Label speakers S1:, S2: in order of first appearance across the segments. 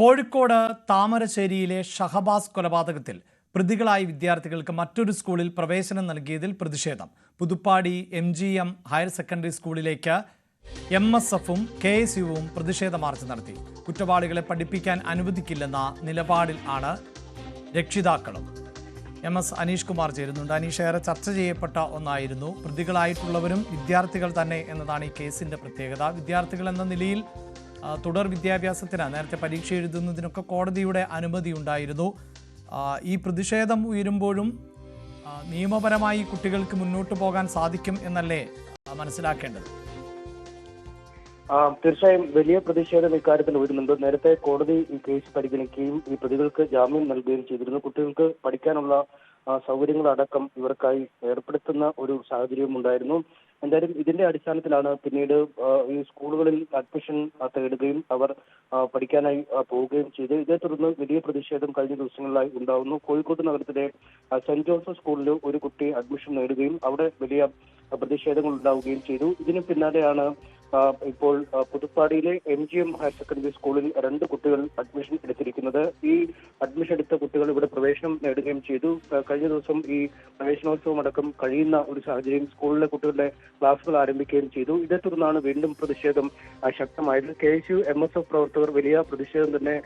S1: കോഴിക്കോട് താമരശ്ശേരിയിലെ ഷഹബാസ് കൊലപാതകത്തിൽ പ്രതികളായ വിദ്യാർത്ഥികൾക്ക് മറ്റൊരു സ്കൂളിൽ പ്രവേശനം നൽകിയതിൽ പ്രതിഷേധം. പുതുപ്പാടി MGM ഹയർ സെക്കൻഡറി സ്കൂളിലേക്ക് MSFും KSUവും പ്രതിഷേധ മാർച്ച് നടത്തി. കുറ്റവാളികളെ പഠിപ്പിക്കാൻ അനുവദിക്കില്ലെന്ന നിലപാടിൽ ആണ് രക്ഷിതാക്കളും. MS അനീഷ് കുമാർ ചേരുന്നുണ്ട്. അനീഷ്, ഏറെ ചർച്ച ചെയ്യപ്പെട്ട ഒന്നായിരുന്നു. പ്രതികളായിട്ടുള്ളവരും വിദ്യാർത്ഥികൾ തന്നെ എന്നതാണ് ഈ കേസിന്റെ പ്രത്യേകത. വിദ്യാർത്ഥികൾ എന്ന നിലയിൽ തുടർ വിദ്യാഭ്യാസത്തിന് നേരത്തെ പരീക്ഷ എഴുതുന്നതിനൊക്കെ കോടതിയുടെ അനുമതി ഉണ്ടായിരുന്നു. ഈ പ്രതിഷേധം ഉയരുമ്പോഴും നിയമപരമായി കുട്ടികൾക്ക് മുന്നോട്ട് പോകാൻ സാധിക്കും എന്നല്ലേ മനസ്സിലാക്കേണ്ടത്?
S2: തീർച്ചയായും വലിയ പ്രതിഷേധം ഇക്കാര്യത്തിൽ വരുന്നുണ്ട്. നേരത്തെ കോടതി ഈ കേസ് പരിഗണിക്കുകയും ഈ പ്രതികൾക്ക് ജാമ്യം നൽകുകയും ചെയ്തിരുന്നു. കുട്ടികൾക്ക് പഠിക്കാനുള്ള സൗകര്യങ്ങളടക്കം ഇവർക്കായി ഏർപ്പെടുത്തുന്ന ഒരു സാഹചര്യവും ഉണ്ടായിരുന്നു. എന്തായാലും ഇതിന്റെ അടിസ്ഥാനത്തിലാണ് പിന്നീട് ഈ സ്കൂളുകളിൽ അഡ്മിഷൻ തേടുകയും അവർ പഠിക്കാനായി പോവുകയും ചെയ്തു. ഇതേ തുടർന്ന് വലിയ പ്രതിഷേധം കഴിഞ്ഞ ദിവസങ്ങളിലായി ഉണ്ടാവുന്നു. കോഴിക്കോട് നഗരത്തിലെ സെന്റ് ജോസഫ് സ്കൂളിൽ ഒരു കുട്ടി അഡ്മിഷൻ നേടുകയും അവിടെ വലിയ പ്രതിഷേധങ്ങൾ ഉണ്ടാവുകയും ചെയ്തു. ഇതിന് പിന്നാലെയാണ് ഇപ്പോൾ പുതുപ്പാടിയിലെ MGM ഹയർ സെക്കൻഡറി സ്കൂളിൽ 2 കുട്ടികൾ അഡ്മിഷൻ എടുത്തിരിക്കുന്നത്. ഈ അഡ്മിഷൻ എടുത്ത കുട്ടികൾ ഇവിടെ പ്രവേശനം നേടുകയും ചെയ്തു. കഴിഞ്ഞ ദിവസം ഈ പ്രവേശനോത്സവം അടക്കം കഴിയുന്ന ഒരു സാഹചര്യം സ്കൂളിലെ കുട്ടികളുടെ ക്ലാസുകൾ ആരംഭിക്കുകയും ചെയ്തു. ഇതേ തുടർന്നാണ് വീണ്ടും പ്രതിഷേധം ശക്തമായത്. KSU MSF പ്രവർത്തകർ വലിയ പ്രതിഷേധം തന്നെ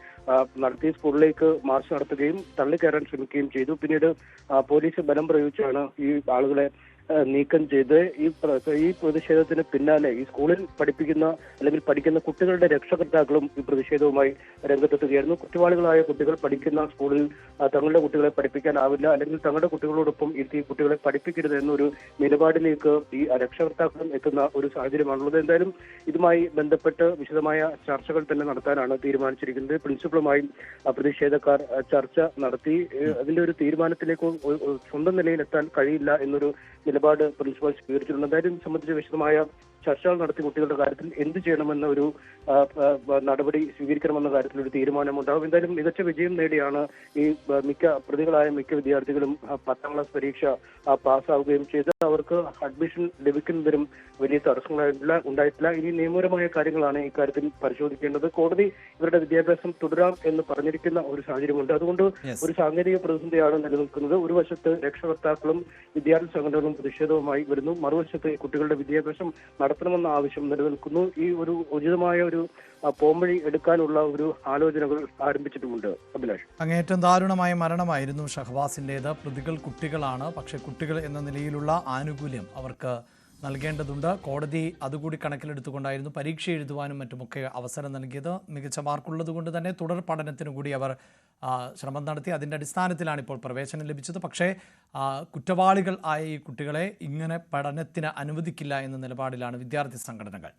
S2: നടത്തി സ്കൂളിലേക്ക് മാർച്ച് നടത്തുകയും തള്ളിക്കയറാൻ ശ്രമിക്കുകയും ചെയ്തു. പിന്നീട് പോലീസ് ബലം പ്രയോഗിച്ചാണ് ഈ ആളുകളെ നീക്കം ചെയ്ത് ഈ പ്രതിഷേധത്തിന് പിന്നാലെ ഈ സ്കൂളിൽ പഠിപ്പിക്കുന്ന അല്ലെങ്കിൽ പഠിക്കുന്ന കുട്ടികളുടെ രക്ഷകർത്താക്കളും ഈ പ്രതിഷേധവുമായി രംഗത്തെത്തുകയായിരുന്നു. കുറ്റവാളികളായ കുട്ടികൾ പഠിക്കുന്ന സ്കൂളിൽ തങ്ങളുടെ കുട്ടികളെ പഠിപ്പിക്കാനാവില്ല, അല്ലെങ്കിൽ തങ്ങളുടെ കുട്ടികളോടൊപ്പം ഇരുത്തി കുട്ടികളെ പഠിപ്പിക്കരുത് എന്നൊരു നിലപാടിലേക്ക് ഈ രക്ഷകർത്താക്കളും എത്തുന്ന ഒരു സാഹചര്യമാണുള്ളത്. എന്തായാലും ഇതുമായി ബന്ധപ്പെട്ട് വിശദമായ ചർച്ചകൾ തന്നെ നടത്താനാണ് തീരുമാനിച്ചിരിക്കുന്നത്. പ്രിൻസിപ്പളുമായി പ്രതിഷേധക്കാർ ചർച്ച നടത്തി. അതിന്റെ ഒരു തീരുമാനത്തിലേക്ക് സ്വന്തം നിലയിലെത്താൻ കഴിയില്ല എന്നൊരു നിലപാട് പ്രിൻസിപ്പൽ സ്വീകരിച്ചിട്ടുണ്ട്. എന്തായാലും സംബന്ധിച്ച് വിശദമായ ചർച്ചകൾ നടത്തി കുട്ടികളുടെ കാര്യത്തിൽ എന്ത് ചെയ്യണമെന്ന ഒരു നടപടി സ്വീകരിക്കണമെന്ന കാര്യത്തിൽ ഒരു തീരുമാനമുണ്ടാകും. എന്തായാലും മികച്ച വിജയം നേടിയാണ് ഈ പ്രതികളായ മിക്ക വിദ്യാർത്ഥികളും 10ാം ക്ലാസ് പരീക്ഷ പാസ്സാവുകയും ചെയ്ത് അവർക്ക് അഡ്മിഷൻ ലഭിക്കുന്നതിനും വലിയ തടസ്സങ്ങൾ ഉണ്ടായിട്ടില്ല. ഇനി നിയമപരമായ കാര്യങ്ങളാണ് ഇക്കാര്യത്തിൽ പരിശോധിക്കേണ്ടത്. കോടതി ഇവരുടെ വിദ്യാഭ്യാസം തുടരാം എന്ന് പറഞ്ഞിരിക്കുന്ന ഒരു സാഹചര്യമുണ്ട്. അതുകൊണ്ട് ഒരു സാങ്കേതിക പ്രതിസന്ധിയാണ് നിലനിൽക്കുന്നത്. ഒരു വശത്ത് രക്ഷകർത്താക്കളും വിദ്യാർത്ഥി സംഘടനകളും പ്രതിഷേധവുമായി വരുന്നു, മറുവശത്ത് കുട്ടികളുടെ വിദ്യാഭ്യാസം നടത്തണമെന്ന ആവശ്യം നിലനിൽക്കുന്നു. ഈ ഒരു ഉചിതമായ ഒരു പോംവഴി എടുക്കാനുള്ള ഒരു ആലോചനകൾ ആരംഭിച്ചിട്ടുമുണ്ട്. അഭിലാഷ്,
S1: അങ്ങേറ്റം ദാരുണമായ മരണമായിരുന്നു ഷഹബാസിൻ്റേത്. പ്രതികൾ കുട്ടികളാണ്. പക്ഷേ കുട്ടികൾ എന്ന നിലയിലുള്ള ആനുകൂല്യം അവർക്ക് നൽകേണ്ടതുണ്ട്. കോടതി അതുകൂടി കണക്കിലെടുത്തുകൊണ്ടായിരുന്നു പരീക്ഷ എഴുതുവാനും മറ്റുമൊക്കെ അവസരം നൽകിയത്. മികച്ച മാർക്കുള്ളത് കൊണ്ട് തന്നെ തുടർ പഠനത്തിനു കൂടി അവർ ശ്രമം നടത്തി. അതിൻ്റെ അടിസ്ഥാനത്തിലാണ് ഇപ്പോൾ പ്രവേശനം ലഭിച്ചത്. പക്ഷേ കുറ്റവാളികൾ ആയ ഈ കുട്ടികളെ ഇങ്ങനെ പഠനത്തിന് അനുവദിക്കില്ല എന്ന നിലപാടിലാണ് വിദ്യാർത്ഥി സംഘടനകൾ.